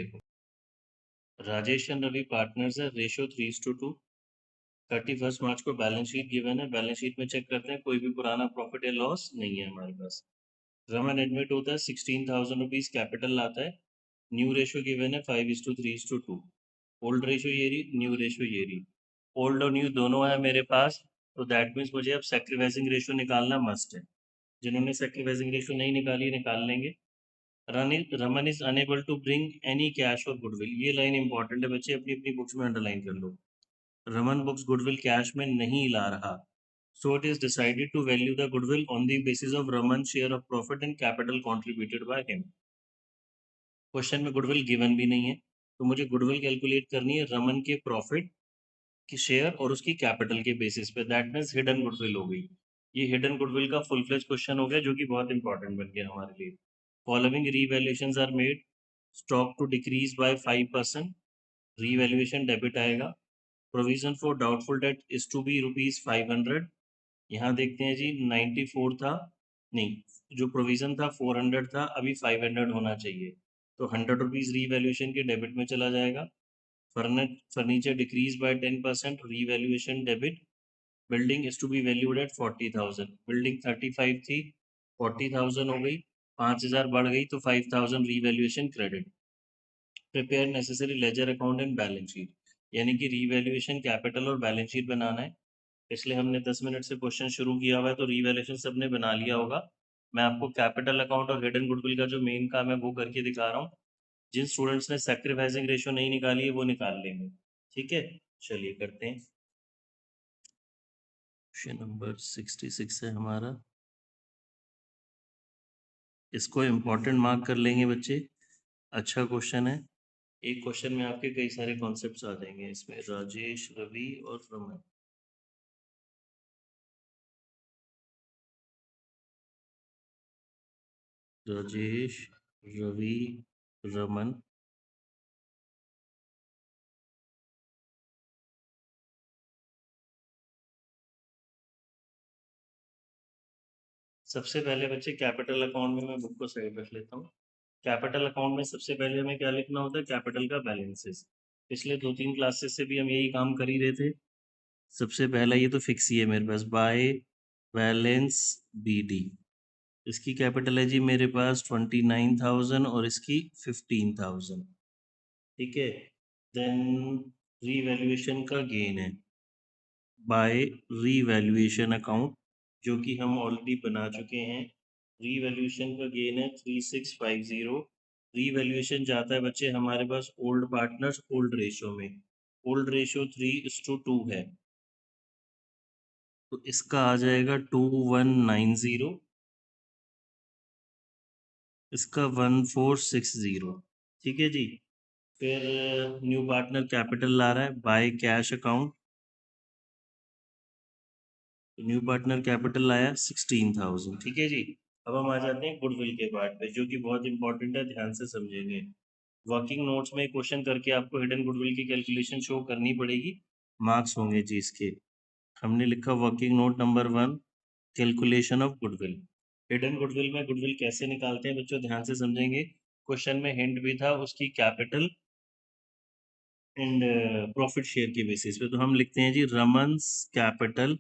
देखो, Rajesh and Ravi partners है, ratio 3:2। 31 मार्च को बैलेंस शीट गिवन है, बैलेंस शीट में चेक करते हैं, कोई भी पुराना प्रॉफिट या लॉस नहीं है हमारे पास। रमन एडमिट होता है, 16,000 रुपीज कैपिटल लाता है। न्यू रेशियो गिवन है 5:3:2। ओल्ड रेशियो ये रही, न्यू रेशियो ये रही। ओल्ड और न्यू दोनों है मेरे पास, तो दैट मीन्स मुझे अब सैक्रिफाइसिंग रेशियो निकालना मस्ट है। जिन्होंने सैक्रिफाइसिंग रेशियो नहीं निकाली निकाल लेंगे। Raman is unable to bring any cash और गुडविल, ये लाइन इंपॉर्टेंट है बच्चे, अपनी अपनी बुक्स में अंडरलाइन कर लो। रमन बुक्स गुडविल कैश में नहीं ला रहा, so it is decided to value the goodwill on the basis of Raman's share of profit and capital contributed by him. Question में गुडविल गिवन भी नहीं है, तो मुझे गुडविल कैलकुलेट करनी है रमन के प्रॉफिट की शेयर और उसकी कैपिटल के बेसिस पे, दैट मीन्स हिडन गुडविल हो गई। ये हिडन गुडविल का फुल फ्लेज क्वेश्चन हो गया, जो कि बहुत इंपॉर्टेंट बन गया हमारे लिए। Following revaluations are made, stock to decrease by 5%, revaluation debit आएगा। Provision for doubtful debt is to be ₹500। यहाँ देखते हैं जी 94 था, नहीं, जो प्रोविजन था 400 था, अभी 500 होना चाहिए, तो 100 रुपीज रीवैल्यूएशन के डेबिट में चला जाएगा। Furniture decrease by 10%, revaluation debit. Building is to be valued at 40,000, building 35 थी, 40,000 हो गई, 5,000 बढ़ गई तो 5,000 revaluation credit. Prepare necessary ledger account and balance sheet, यानी कि रीवैल्यूएशन, कैपिटल और बैलेंस शीट बनाना है। इसलिए हमने 10 मिनट से क्वेश्चन शुरू किया हुआ है, तो रीवैल्यूएशन सबने बना लिया होगा। मैं आपको कैपिटल अकाउंट और हिडन गुडविल का जो मेन काम है वो करके दिखा रहा हूँ। जिन स्टूडेंट्स ने सैक्रिफाइसिंग रेशियो नहीं निकाली है वो निकाल लेंगे, ठीक है। चलिए करते हैं। क्वेश्चन नंबर 66 है हमारा, इसको इम्पोर्टेंट मार्क कर लेंगे बच्चे, अच्छा क्वेश्चन है। एक क्वेश्चन में आपके कई सारे कॉन्सेप्ट्स आ जाएंगे इसमें। राजेश, रवि और रमन, राजेश, रवि, रमन। सबसे पहले बच्चे कैपिटल अकाउंट में मैं बुक को साइड रख लेता हूँ। कैपिटल अकाउंट में सबसे पहले हमें क्या लिखना होता है, कैपिटल का बैलेंसेस। पिछले 2-3 क्लासेस से भी हम यही काम कर ही रहे थे। सबसे पहला ये तो फिक्स ही है मेरे पास, बाय बैलेंस BD। इसकी कैपिटल है जी मेरे पास 29,000 और इसकी 15,000, ठीक है। देन रीवैल्यूएशन का गेन है बाय रीवैल्यूएशन अकाउंट, जो कि हम ऑलरेडी बना चुके हैं। रीवैल्यूएशन का गेन है 3650। रीवैल्यूएशन जाता है बच्चे हमारे पास ओल्ड पार्टनर्स ओल्ड रेशियो में, ओल्ड रेशियो 3:2 है, तो इसका आ जाएगा 2190, इसका 1460, ठीक है जी। फिर न्यू पार्टनर कैपिटल ला रहा है by cash account, new partner capital लाया 16,000, ठीक है जी। अब हम आ जाते हैं गुडविल के पार्ट पे, जो कि बहुत इंपॉर्टेंट है, ध्यान से समझेंगे। वर्किंग नोट्स में क्वेश्चन करके आपको हिडन गुडविल की कैलकुलेशन शो करनी पड़ेगी, मार्क्स होंगे जी इसके। हमने लिखा working note number 1, calculation of goodwill. Hidden goodwill में गुडविल कैसे निकालते हैं बच्चों, ध्यान से समझेंगे। क्वेश्चन में हिंट भी था उसकी कैपिटल एंड प्रॉफिट शेयर के बेसिस पे, तो हम लिखते हैं जी रमन्स कैपिटल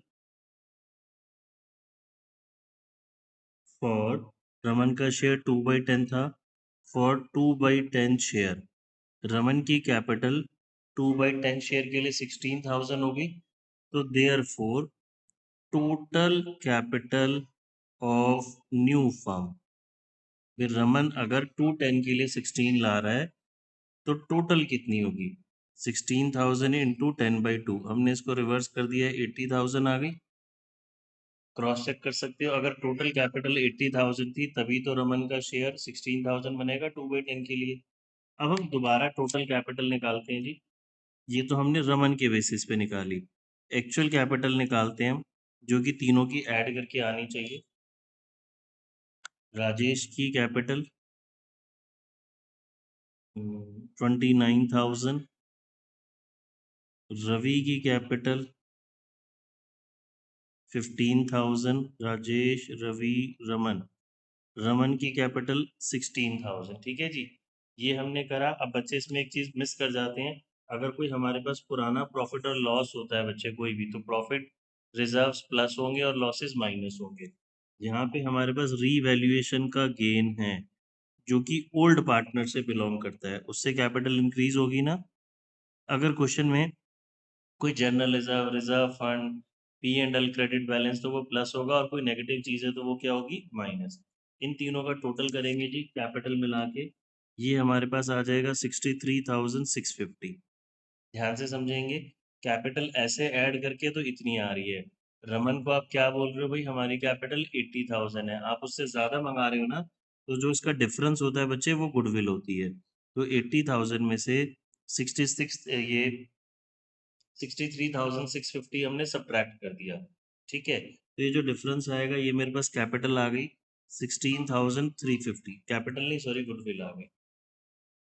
फॉर, रमन का शेयर 2/10 था, फॉर 2/10 शेयर, रमन की कैपिटल 2/10 शेयर के लिए 16,000 होगी, तो therefore total capital of new firm, फिर रमन अगर 210 के लिए 16 ला रहा है तो टोटल कितनी होगी, 16,000 इंटू 10/2। हमने इसको रिवर्स कर दिया, 80,000 आ गई। क्रॉस चेक कर सकते हो, अगर टोटल कैपिटल 80,000 थी तभी तो रमन का शेयर 16,000 बनेगा 2/10 के लिए। अब हम दोबारा टोटल कैपिटल निकालते हैं जी, ये तो हमने रमन के बेसिस पे निकाली। एक्चुअल कैपिटल निकालते हैं हम, जो कि तीनों की ऐड करके आनी चाहिए। राजेश की कैपिटल 29,000, रवि की कैपिटल 15,000, राजेश, रवि, रमन, रमन की कैपिटल 16,000, ठीक है जी। ये हमने करा। अब बच्चे इसमें एक चीज मिस कर जाते हैं, अगर कोई हमारे पास पुराना प्रॉफिट और लॉस होता है बच्चे कोई भी, तो प्रॉफिट रिजर्व्स प्लस होंगे और लॉसेस माइनस होंगे। यहाँ पे हमारे पास रीवैल्यूएशन का गेन है जो कि ओल्ड पार्टनर से बिलोंग करता है, उससे कैपिटल इंक्रीज होगी ना। अगर क्वेश्चन में कोई general reserve, reserve fund, P and L credit balance, तो वो प्लस होगा, और कोई नेगेटिव चीज है तो वो क्या होगी, माइनस। इन तीनों का टोटल करेंगे जी कैपिटल मिला के, ये हमारे पास आ जाएगा 63,650। ध्यान से समझेंगे, कैपिटल ऐसे ऐड करके तो इतनी आ रही है। रमन को आप क्या बोल रहे हो भाई, हमारी कैपिटल 80,000 है, आप उससे ज्यादा मंगा रहे हो ना, तो जो इसका डिफरेंस होता है बच्चे वो गुडविल होती है। तो 80,000 में से 66 ये 63,650 हमने सब्ट्रैक्ट कर दिया। ठीक है, तो ये जो डिफरेंस आएगा ये मेरे पास कैपिटल आ गई 16,350, कैपिटल नहीं सॉरी गुडविल आ गई।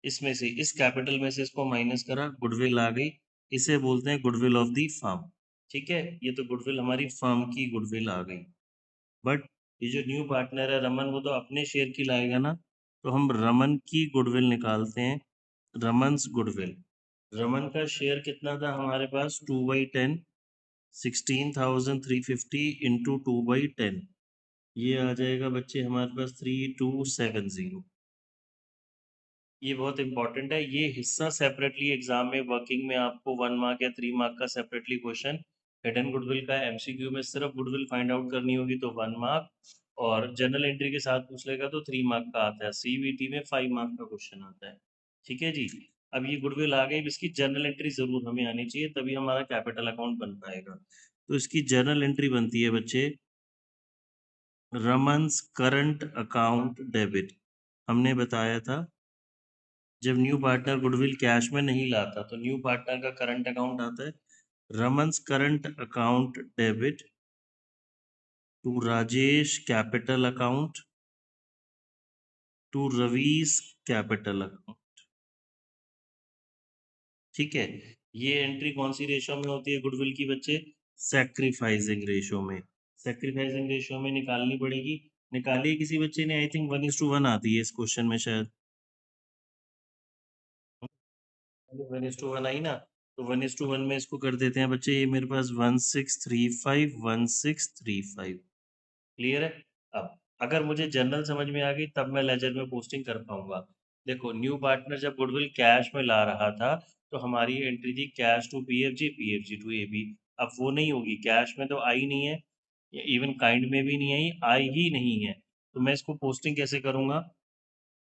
इसमें से इस कैपिटल में से इसको माइनस करा, गुडविल आ गई, इसे बोलते हैं गुडविल ऑफ द फर्म। ठीक है, ये तो गुडविल हमारी फर्म की गुडविल आ गई। बट ये जो न्यू पार्टनर है रमन, वो तो अपने शेयर की लाएगा ना, तो हम रमन की गुडविल निकालते हैं, रमन्स गुडविल। रमन का शेयर कितना था हमारे पास, 2/10, 16,350 इंटू 2/10, ये आ जाएगा बच्चे हमारे पास 3270। ये बहुत इंपॉर्टेंट है, ये हिस्सा सेपरेटली एग्जाम में वर्किंग में आपको 1 मार्क या 3 मार्क का सेपरेटली क्वेश्चन, हिडन गुडविल का एमसीक्यू में सिर्फ गुडविल फाइंड आउट करनी होगी तो 1 मार्क, और जनरल एंट्री के साथ पूछ लेगा तो 3 मार्क का आता है, सीवीटी में 5 मार्क का क्वेश्चन आता है। ठीक है जी, अब ये गुडविल आ गई, इसकी जर्नल एंट्री जरूर हमें आनी चाहिए, तभी हमारा कैपिटल अकाउंट बन पाएगा। तो इसकी जर्नल एंट्री बनती है बच्चे, रमन्स करंट अकाउंट डेबिट। हमने बताया था जब न्यू पार्टनर गुडविल कैश में नहीं लाता तो न्यू पार्टनर का करंट अकाउंट आता है, Raman's current account debit to Rajesh capital account to Ravi's capital account. ठीक है, ये एंट्री कौन सी रेशो में होती है गुडविल की बच्चे, सैक्रिफाइसिंग रेशो में। सैक्रिफाइसिंग रेशो में निकालनी पड़ेगी, निकालिए किसी बच्चे ने, आई थिंक 1:1 आती है इस क्वेश्चन में शायद, 1:1 आई ना, तो 1:1 में इसको कर देते हैं बच्चे, ये मेरे पास 1635 1635। क्लियर है। अब अगर मुझे जनरल समझ में आ गई तब मैं लेजर में पोस्टिंग कर पाऊंगा। देखो न्यू पार्टनर जब गुडविल कैश में ला रहा था तो हमारी एंट्री थी cash to PFG, PFG to AB. अब वो नहीं होगी, कैश में तो आई नहीं है, इवन काइंड में भी नहीं आई, आई ही नहीं है, तो मैं इसको पोस्टिंग कैसे करूंगा,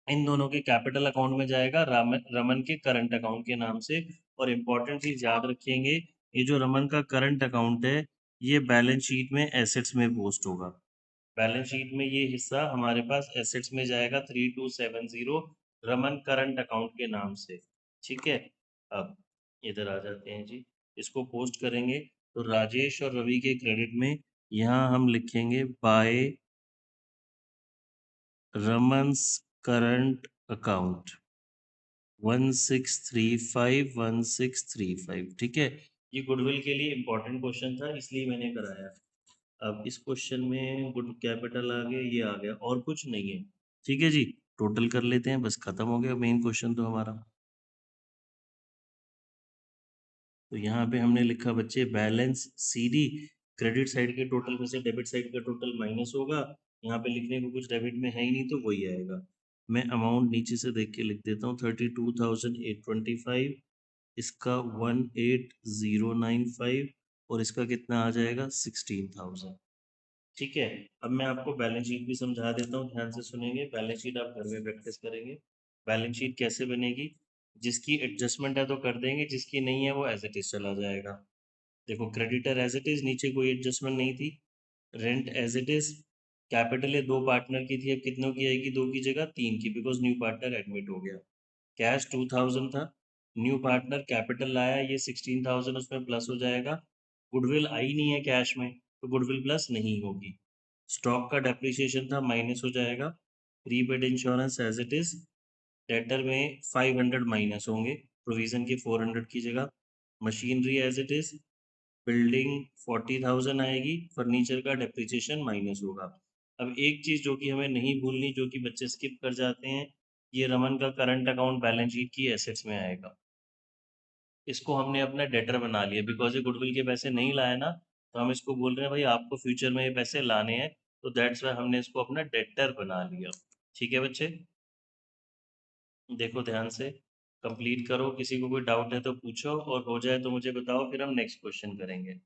इन दोनों के कैपिटल अकाउंट में जाएगा, रमन के करंट अकाउंट के नाम से। और इम्पोर्टेंट चीज याद रखेंगे, ये जो रमन का करंट अकाउंट है ये बैलेंस शीट में एसेट्स में पोस्ट होगा, बैलेंस शीट में ये हिस्सा हमारे पास एसेट्स में जाएगा 3270, रमन करंट अकाउंट के नाम से। ठीक है, अब इधर आ जाते हैं जी, इसको पोस्ट करेंगे तो राजेश और रवि के क्रेडिट में यहाँ हम लिखेंगे बाय रमन्स करंट अकाउंट 1635 ठीक है, ये गुडविल के लिए इंपॉर्टेंट क्वेश्चन था इसलिए मैंने कराया। अब इस क्वेश्चन में गुड कैपिटल आ गया, ये आ गया, और कुछ नहीं है। ठीक है जी, टोटल कर लेते हैं, बस खत्म हो गया मेन क्वेश्चन तो हमारा। तो यहाँ पे हमने लिखा बच्चे बैलेंस सीडी, क्रेडिट साइड के टोटल में से डेबिट साइड का टोटल माइनस होगा, यहाँ पे लिखने को कुछ डेबिट में है ही नहीं तो वही आएगा। मैं अमाउंट नीचे से देख के लिख देता हूँ, 32,825, इसका 18,095, और इसका कितना आ जाएगा 16,000। ठीक है, अब मैं आपको बैलेंस शीट भी समझा देता हूँ, ध्यान से सुनेंगे, बैलेंस शीट आप घर में प्रैक्टिस करेंगे। बैलेंस शीट कैसे बनेगी, जिसकी एडजस्टमेंट है तो कर देंगे, जिसकी नहीं है वो एज इट इज चला जाएगा। देखो क्रेडिटर एज इट इज, नीचे कोई एडजस्टमेंट नहीं थी, rent as it is, capital ये दो पार्टनर की थी, अब कितनों की आएगी, दो की जगह तीन की, बिकॉज न्यू पार्टनर एडमिट हो गया। कैश 2,000 था, न्यू पार्टनर कैपिटल लाया, ये 16,000 उसमें प्लस हो जाएगा। गुडविल आई नहीं है कैश में तो गुडविल प्लस नहीं होगी। स्टॉक का डेप्रिसिएशन था, माइनस हो जाएगा। Prepaid insurance as it is, debtor में 500 माइनस होंगे, प्रोविजन के 400 की जगह। Machinery as it is, building 40,000 आएगी, फर्नीचर का डेप्रिसिएशन माइनस होगा। अब एक चीज जो कि हमें नहीं भूलनी, जो कि बच्चे स्किप कर जाते हैं, ये रमन का करंट अकाउंट बैलेंस शीट की एसेट्स में आएगा। इसको हमने अपना डेटर बना लिया बिकॉज ये गुडविल के पैसे नहीं लाए ना, तो हम इसको बोल रहे हैं भाई आपको फ्यूचर में ये पैसे लाने हैं, तो दैट्स वाई हमने इसको अपना डेटर बना लिया। ठीक है बच्चे, देखो ध्यान से कंप्लीट करो, किसी को कोई डाउट है तो पूछो, और हो जाए तो मुझे बताओ, फिर हम नेक्स्ट क्वेश्चन करेंगे।